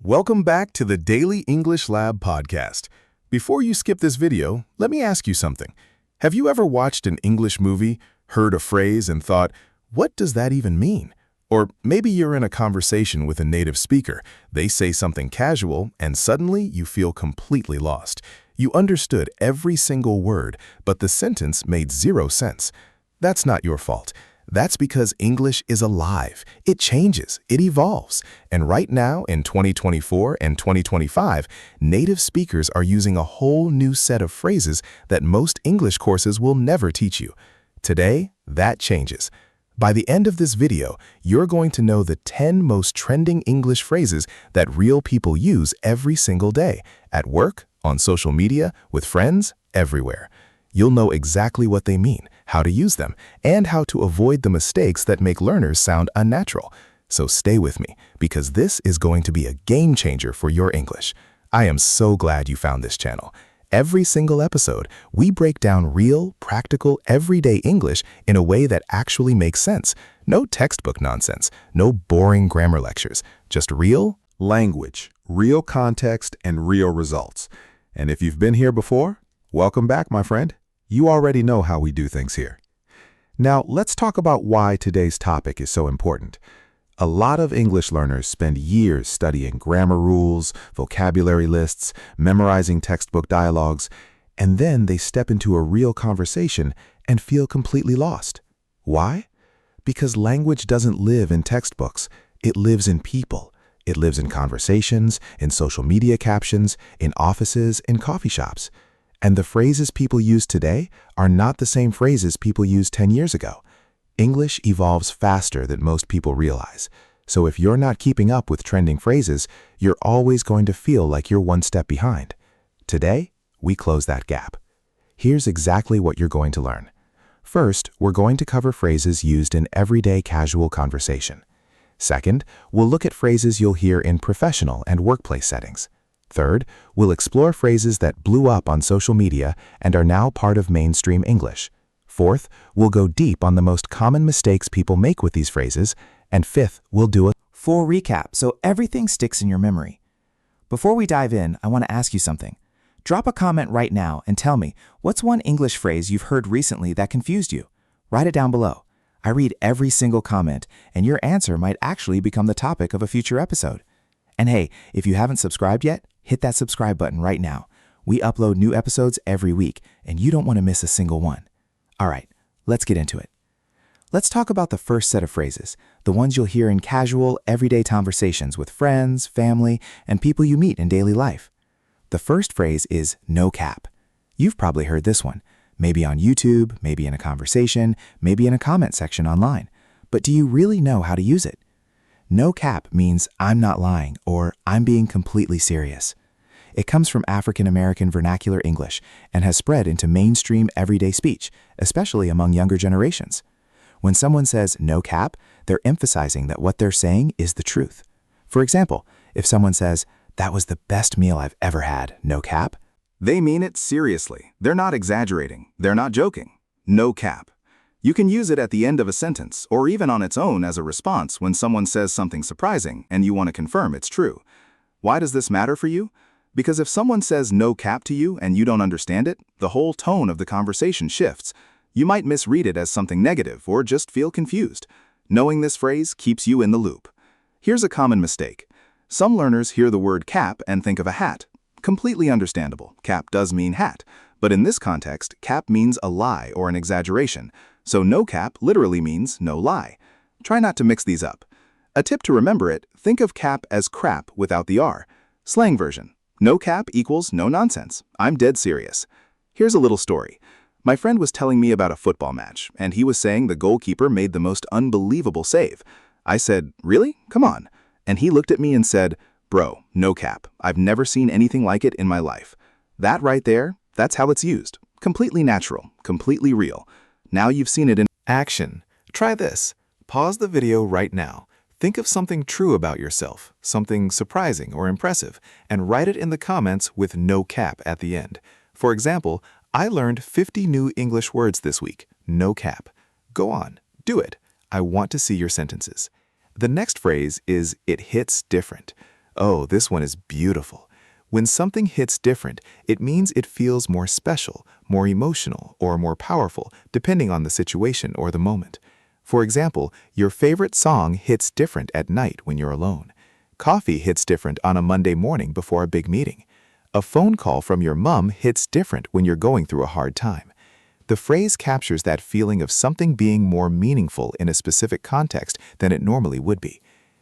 Welcome back to the Daily English Lab podcast. Before you skip this video, let me ask you something. Have you ever watched an English movie, heard a phrase, and thought, what does that even mean? Or maybe you're in a conversation with a native speaker. They say something casual, and suddenly you feel completely lost. You understood every single word, but the sentence made zero sense. That's not your fault. That's because English is alive. It changes, it evolves. And right now, in 2024 and 2025, native speakers are using a whole new set of phrases that most English courses will never teach you. Today, that changes. By the end of this video, you're going to know the 10 most trending English phrases that real people use every single day, at work, on social media, with friends, everywhere. You'll know exactly what they mean, how to use them, and how to avoid the mistakes that make learners sound unnatural. So stay with me, because this is going to be a game changer for your English. I am so glad you found this channel. Every single episode, we break down real, practical, everyday English in a way that actually makes sense. No textbook nonsense, no boring grammar lectures, just real language, real context, and real results. And if you've been here before, welcome back, my friend. You already know how we do things here. Now, let's talk about why today's topic is so important. A lot of English learners spend years studying grammar rules, vocabulary lists, memorizing textbook dialogues, and then they step into a real conversation and feel completely lost. Why? Because language doesn't live in textbooks. It lives in people. It lives in conversations, in social media captions, in offices, in coffee shops. And the phrases people use today are not the same phrases people used 10 years ago. English evolves faster than most people realize. So if you're not keeping up with trending phrases, you're always going to feel like you're one step behind. Today, we close that gap. Here's exactly what you're going to learn. First, we're going to cover phrases used in everyday casual conversation. Second, we'll look at phrases you'll hear in professional and workplace settings. Third, we'll explore phrases that blew up on social media and are now part of mainstream English. Fourth, we'll go deep on the most common mistakes people make with these phrases. And fifth, we'll do a full recap so everything sticks in your memory. Before we dive in, I want to ask you something. Drop a comment right now and tell me, what's one English phrase you've heard recently that confused you? Write it down below. I read every single comment, and your answer might actually become the topic of a future episode. And hey, if you haven't subscribed yet, hit that subscribe button right now. We upload new episodes every week, and you don't want to miss a single one. All right, let's get into it. Let's talk about the first set of phrases, the ones you'll hear in casual, everyday conversations with friends, family, and people you meet in daily life. The first phrase is no cap. You've probably heard this one, maybe on YouTube, maybe in a conversation, maybe in a comment section online. But do you really know how to use it? No cap means I'm not lying or I'm being completely serious. It comes from African American vernacular English and has spread into mainstream everyday speech, especially among younger generations. When someone says no cap, they're emphasizing that what they're saying is the truth. For example, if someone says, "That was the best meal I've ever had," no cap, they mean it seriously. They're not exaggerating. They're not joking. No cap. You can use it at the end of a sentence or even on its own as a response when someone says something surprising and you want to confirm it's true. Why does this matter for you? Because if someone says no cap to you and you don't understand it, the whole tone of the conversation shifts. You might misread it as something negative or just feel confused. Knowing this phrase keeps you in the loop. Here's a common mistake. Some learners hear the word cap and think of a hat. Completely understandable. Cap does mean hat. But in this context, cap means a lie or an exaggeration. So no cap literally means no lie. Try not to mix these up. A tip to remember it, think of cap as crap without the R. Slang version. No cap equals no nonsense. I'm dead serious. Here's a little story. My friend was telling me about a football match, and he was saying the goalkeeper made the most unbelievable save. I said, "Really? Come on." And he looked at me and said, "Bro, no cap. I've never seen anything like it in my life." That right there, that's how it's used. Completely natural, completely real. Now you've seen it in action. Try this. Pause the video right now. Think of something true about yourself, something surprising or impressive, and write it in the comments with no cap at the end. For example, I learned 50 new English words this week. No cap. Go on, do it. I want to see your sentences. The next phrase is "it hits different." Oh, this one is beautiful. When something hits different, it means it feels more special, more emotional, or more powerful, depending on the situation or the moment. For example, your favorite song hits different at night when you're alone. Coffee hits different on a Monday morning before a big meeting. A phone call from your mom hits different when you're going through a hard time. The phrase captures that feeling of something being more meaningful in a specific context than it normally would be.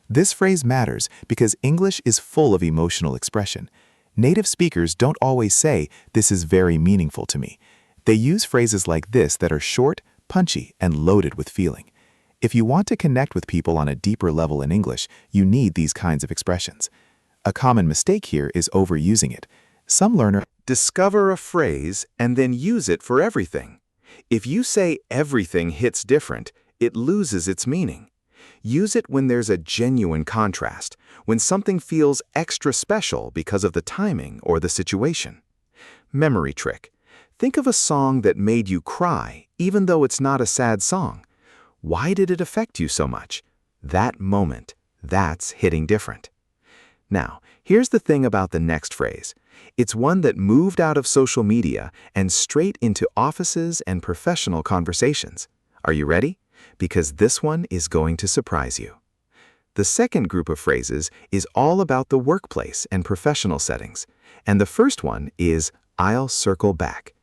This phrase matters because English is full of emotional expression. Native speakers don't always say, "This is very meaningful to me." They use phrases like this that are short, punchy, and loaded with feeling. If you want to connect with people on a deeper level in English, you need these kinds of expressions. A common mistake here is overusing it. Some learners Discover a phrase and then use it for everything. If you say everything hits different, it loses its meaning. Use it when there's a genuine contrast, when something feels extra special because of the timing or the situation. Memory trick. Think of a song that made you cry, even though it's not a sad song. Why did it affect you so much? That moment. That's hitting different. Now, here's the thing about the next phrase. It's one that moved out of social media and straight into offices and professional conversations. Are you ready? Because this one is going to surprise you. The second group of phrases is all about the workplace and professional settings. And the first one is, "I'll circle back."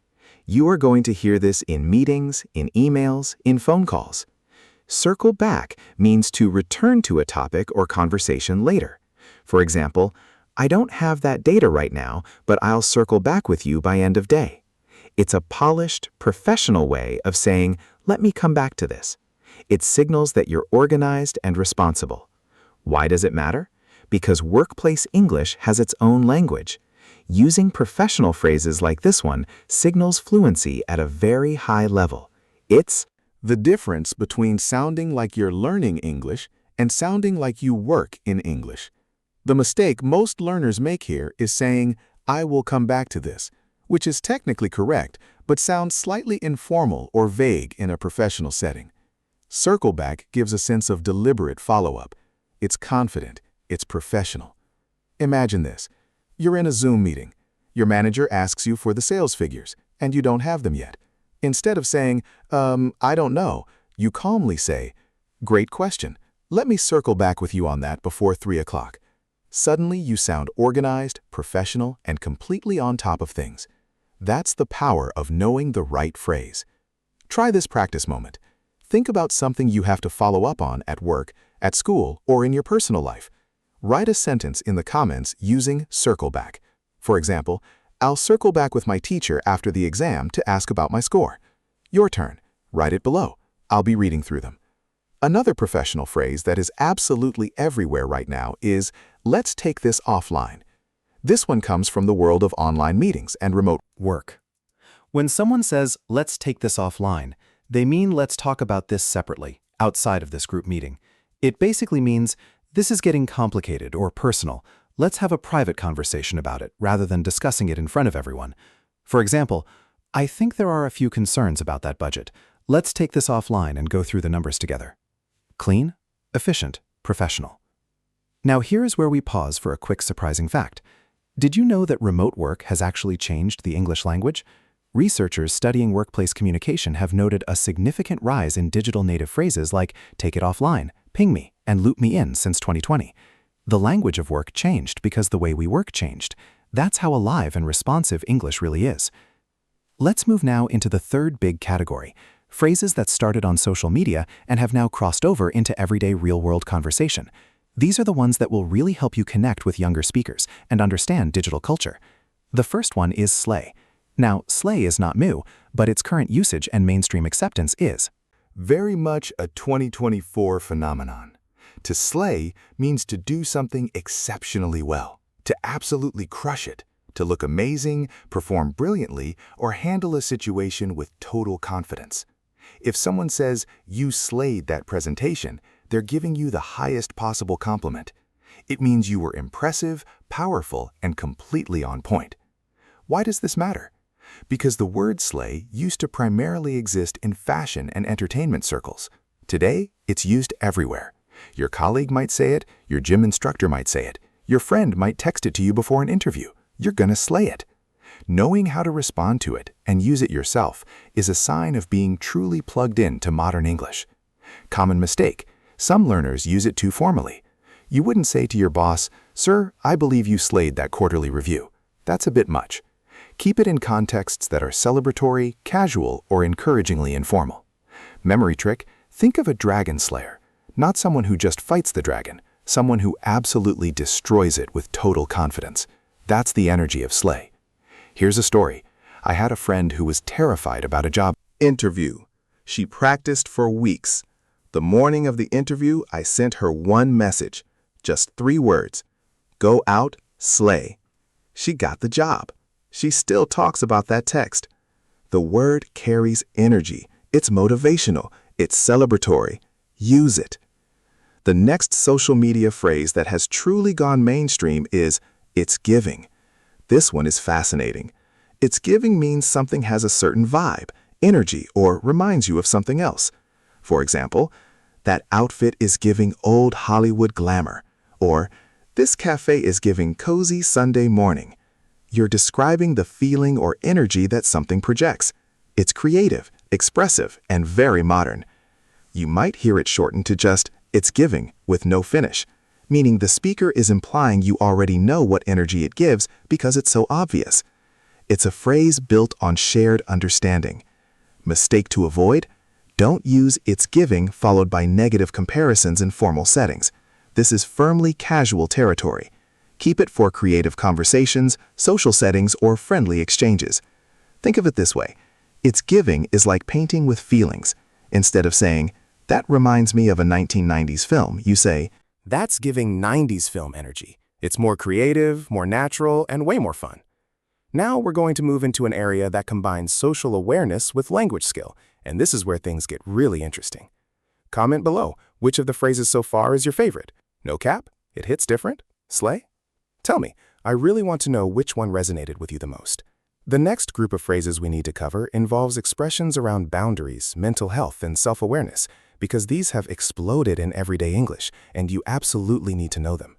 You are going to hear this in meetings, in emails, in phone calls. Circle back means to return to a topic or conversation later. For example, "I don't have that data right now, but I'll circle back with you by end of day." It's a polished, professional way of saying, "Let me come back to this." It signals that you're organized and responsible. Why does it matter? Because workplace English has its own language. Using professional phrases like this one signals fluency at a very high level. It's The difference between sounding like you're learning English and sounding like you work in English. The mistake most learners make here is saying, "I will come back to this," which is technically correct, but sounds slightly informal or vague in a professional setting. Circle back gives a sense of deliberate follow-up. It's confident, it's professional. Imagine this. You're in a Zoom meeting. Your manager asks you for the sales figures, and you don't have them yet. Instead of saying, "I don't know," you calmly say, "Great question. Let me circle back with you on that before 3 o'clock. Suddenly, you sound organized, professional, and completely on top of things. That's the power of knowing the right phrase. Try this practice moment. Think about something you have to follow up on at work, at school, or in your personal life. Write a sentence in the comments using circle back. For example, "I'll circle back with my teacher after the exam to ask about my score." Your turn. Write it below. I'll be reading through them. Another professional phrase that is absolutely everywhere right now is, "Let's take this offline." This one comes from the world of online meetings and remote Work. When someone says, "Let's take this offline," they mean let's talk about this separately, outside of this group meeting. It basically means, this is getting complicated or personal. Let's have a private conversation about it rather than discussing it in front of everyone. For example, "I think there are a few concerns about that budget. Let's take this offline and go through the numbers together." Clean, efficient, professional. Now here is where we pause for a quick surprising fact. Did you know that remote work has actually changed the English language? Researchers studying workplace communication have noted a significant rise in digital native phrases like "take it offline," "ping me," and "loop me in" since 2020. The language of work changed because the way we work changed. That's how alive and responsive English really is. Let's move now into the third big category, phrases that started on social media and have now crossed over into everyday real-world conversation. These are the ones that will really help you connect with younger speakers and understand digital culture. The first one is slay. Now, slay is not new, but its current usage and mainstream acceptance is very much a 2024 phenomenon. To slay means to do something exceptionally well, to absolutely crush it, to look amazing, perform brilliantly, or handle a situation with total confidence. If someone says, "You slayed that presentation," they're giving you the highest possible compliment. It means you were impressive, powerful, and completely on point. Why does this matter? Because the word slay used to primarily exist in fashion and entertainment circles. Today, it's used everywhere. Your colleague might say it, your gym instructor might say it, Your friend might text it to you before an interview. You're gonna slay it. Knowing how to respond to it and use it yourself is a sign of being truly plugged in to modern English. Common mistake. Some learners use it too formally. You wouldn't say to your boss, "Sir, I believe you slayed that quarterly review." That's a bit much. Keep it in contexts that are celebratory, casual, or encouragingly informal. Memory trick, think of a dragon slayer. Not someone who just fights the dragon, someone who absolutely destroys it with total confidence. That's the energy of slay. Here's a story. I had a friend who was terrified about a job Interview. She practiced for weeks. The morning of the interview, I sent her one message. Just 3 words. Go out, slay. She got the job. She still talks about that text. The word carries energy. It's motivational. It's celebratory. Use it. The next social media phrase that has truly gone mainstream is, "It's giving." This one is fascinating. It's giving means something has a certain vibe, energy, or reminds you of something else. For example, that outfit is giving old Hollywood glamour, or this cafe is giving cozy Sunday morning. You're describing the feeling or energy that something projects. It's creative, expressive, and very modern. You might hear it shortened to just, "It's giving," with no finish, meaning the speaker is implying you already know what energy it gives because it's so obvious. It's a phrase built on shared understanding. Mistake to avoid? Don't use "it's giving" followed by negative comparisons in formal settings. This is firmly casual territory. Keep it for creative conversations, social settings, or friendly exchanges. Think of it this way. "It's giving" is like painting with feelings. Instead of saying, "That reminds me of a 1990s film," you say, That's giving 90s film energy. It's more creative, more natural, and way more fun. Now we're going to move into an area that combines social awareness with language skill, and this is where things get really interesting. Comment below, which of the phrases so far is your favorite? No cap? It hits different? Slay? Tell me, I really want to know which one resonated with you the most. The next group of phrases we need to cover involves expressions around boundaries, mental health, and self-awareness, because these have exploded in everyday English, and you absolutely need to know them.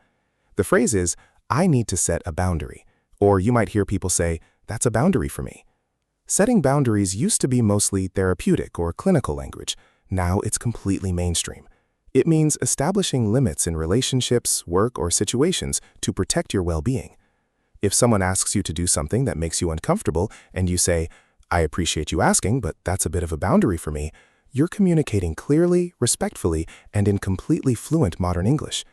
The phrase is, "I need to set a boundary," or you might hear people say, "That's a boundary for me." Setting boundaries used to be mostly therapeutic or clinical language. Now it's completely mainstream. It means establishing limits in relationships, work, or situations to protect your well-being. If someone asks you to do something that makes you uncomfortable and you say, "I appreciate you asking, but that's a bit of a boundary for me," you're communicating clearly, respectfully, and in completely fluent modern English.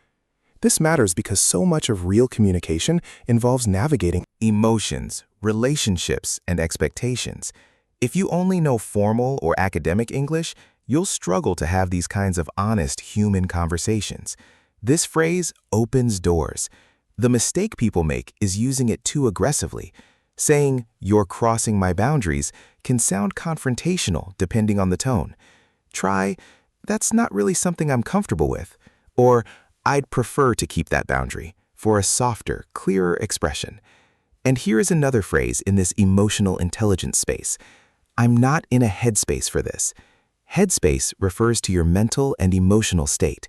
This matters because so much of real communication involves navigating emotions, relationships, and expectations. If you only know formal or academic English, you'll struggle to have these kinds of honest human conversations. This phrase opens doors. The mistake people make is using it too aggressively. Saying, "You're crossing my boundaries," can sound confrontational depending on the tone. Try, "That's not really something I'm comfortable with," or "I'd prefer to keep that boundary," for a softer, clearer expression. And here is another phrase in this emotional intelligence space. "I'm not in a headspace for this." Headspace refers to your mental and emotional state.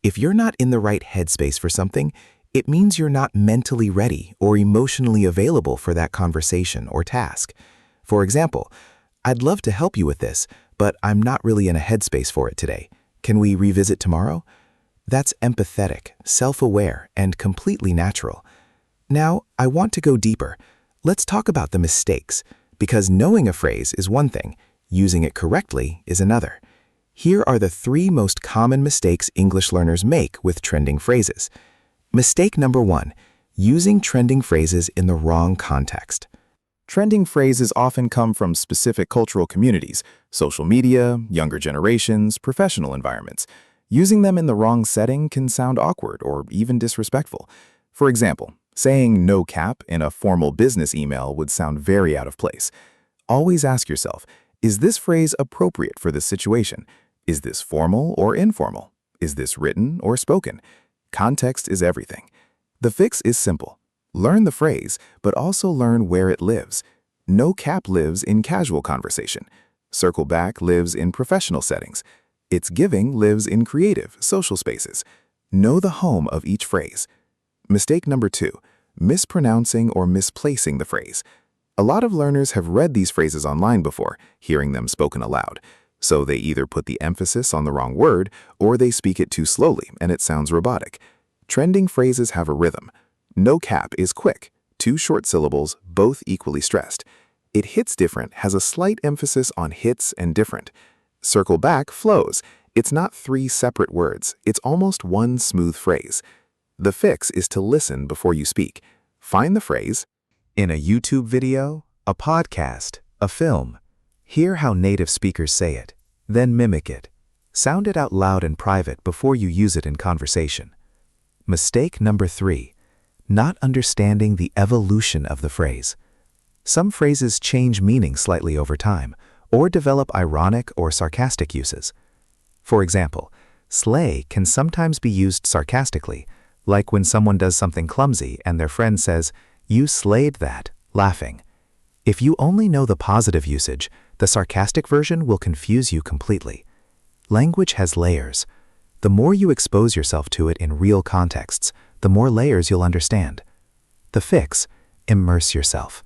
If you're not in the right headspace for something, it means you're not mentally ready or emotionally available for that conversation or task. For example, "I'd love to help you with this, but I'm not really in a headspace for it today. Can we revisit tomorrow?" That's empathetic, self-aware, and completely natural. Now, I want to go deeper. Let's talk about the mistakes, because knowing a phrase is one thing, using it correctly is another. Here are the 3 most common mistakes English learners make with trending phrases. Mistake number 1, using trending phrases in the wrong context. Trending phrases often come from specific cultural communities, social media, younger generations, professional environments. Using them in the wrong setting can sound awkward or even disrespectful. For example, saying "no cap" in a formal business email would sound very out of place. Always ask yourself, is this phrase appropriate for this situation? Is this formal or informal? Is this written or spoken? Context is everything. The fix is simple. Learn the phrase, but also learn where it lives. No cap lives in casual conversation. Circle back lives in professional settings. It's giving lives in creative, social spaces. Know the home of each phrase. Mistake number 2, mispronouncing or misplacing the phrase. A lot of learners have read these phrases online before, hearing them spoken aloud. So they either put the emphasis on the wrong word or they speak it too slowly and it sounds robotic. Trending phrases have a rhythm. No cap is quick, 2 short syllables, both equally stressed. It hits different has a slight emphasis on hits and different. Circle back flows. It's not 3 separate words, it's almost one smooth phrase. The fix is to listen before you speak. Find the phrase in a YouTube video, a podcast, a film. Hear how native speakers say it, then mimic it. Sound it out loud in private before you use it in conversation. Mistake number 3, not understanding the evolution of the phrase. Some phrases change meaning slightly over time, or develop ironic or sarcastic uses. For example, slay can sometimes be used sarcastically, like when someone does something clumsy and their friend says, "You slayed that," laughing. If you only know the positive usage, the sarcastic version will confuse you completely. Language has layers. The more you expose yourself to it in real contexts, the more layers you'll understand. The fix: immerse yourself.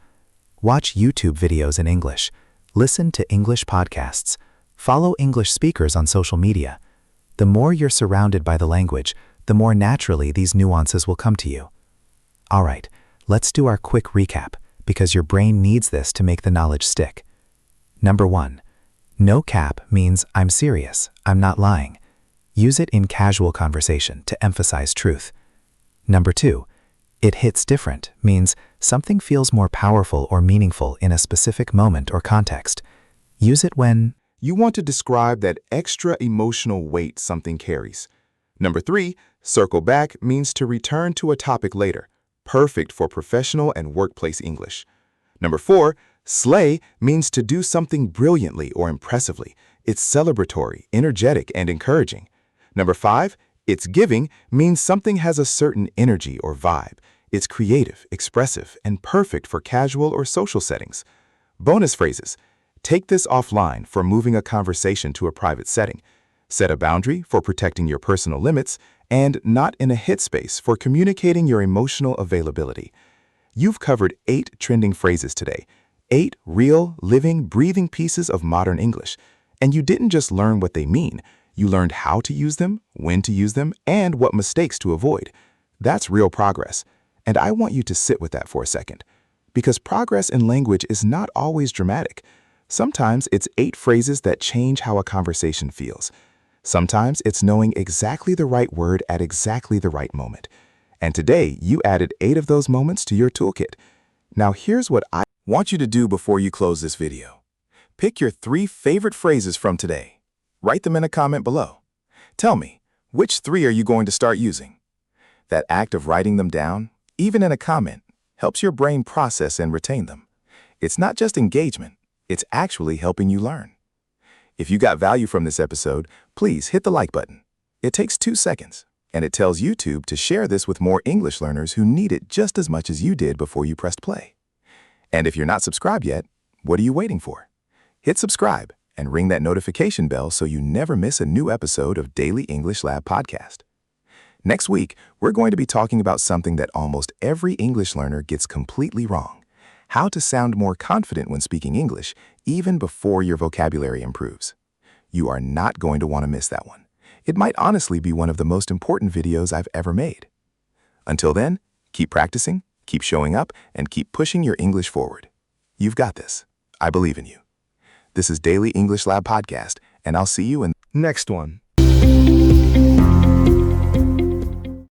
Watch YouTube videos in English. Listen to English podcasts. Follow English speakers on social media. The more you're surrounded by the language, the more naturally these nuances will come to you. All right, let's do our quick recap, because your brain needs this to make the knowledge stick. Number 1, no cap means I'm serious, I'm not lying. Use it in casual conversation to emphasize truth. Number 2, it hits different means something feels more powerful or meaningful in a specific moment or context. Use it when you want to describe that extra emotional weight something carries. Number 3, circle back means to return to a topic later, perfect for professional and workplace English. Number 4, slay means to do something brilliantly or impressively. It's celebratory, energetic, and encouraging. Number 5, it's giving means something has a certain energy or vibe. It's creative, expressive, and perfect for casual or social settings. Bonus phrases: take this offline for moving a conversation to a private setting. Set a boundary for protecting your personal limits, and not in a hit space for communicating your emotional availability. You've covered 8 trending phrases today, 8 real, living, breathing pieces of modern English. And you didn't just learn what they mean, you learned how to use them, when to use them, and what mistakes to avoid. That's real progress. And I want you to sit with that for a second. Because progress in language is not always dramatic. Sometimes it's 8 phrases that change how a conversation feels. Sometimes it's knowing exactly the right word at exactly the right moment. And today, you added 8 of those moments to your toolkit. Now here's what I want you to do before you close this video. Pick your 3 favorite phrases from today. Write them in a comment below. Tell me, which 3 are you going to start using? That act of writing them down, even in a comment, helps your brain process and retain them. It's not just engagement, it's actually helping you learn. If you got value from this episode, please hit the like button. It takes 2 seconds, and it tells YouTube to share this with more English learners who need it just as much as you did before you pressed play. And if you're not subscribed yet, what are you waiting for? Hit subscribe and ring that notification bell so you never miss a new episode of Daily English Lab Podcast. Next week, we're going to be talking about something that almost every English learner gets completely wrong: how to sound more confident when speaking English, even before your vocabulary improves. You are not going to want to miss that one. It might honestly be one of the most important videos I've ever made. Until then, keep practicing, keep showing up, and keep pushing your English forward. You've got this. I believe in you. This is Daily English Lab Podcast, and I'll see you in the next one.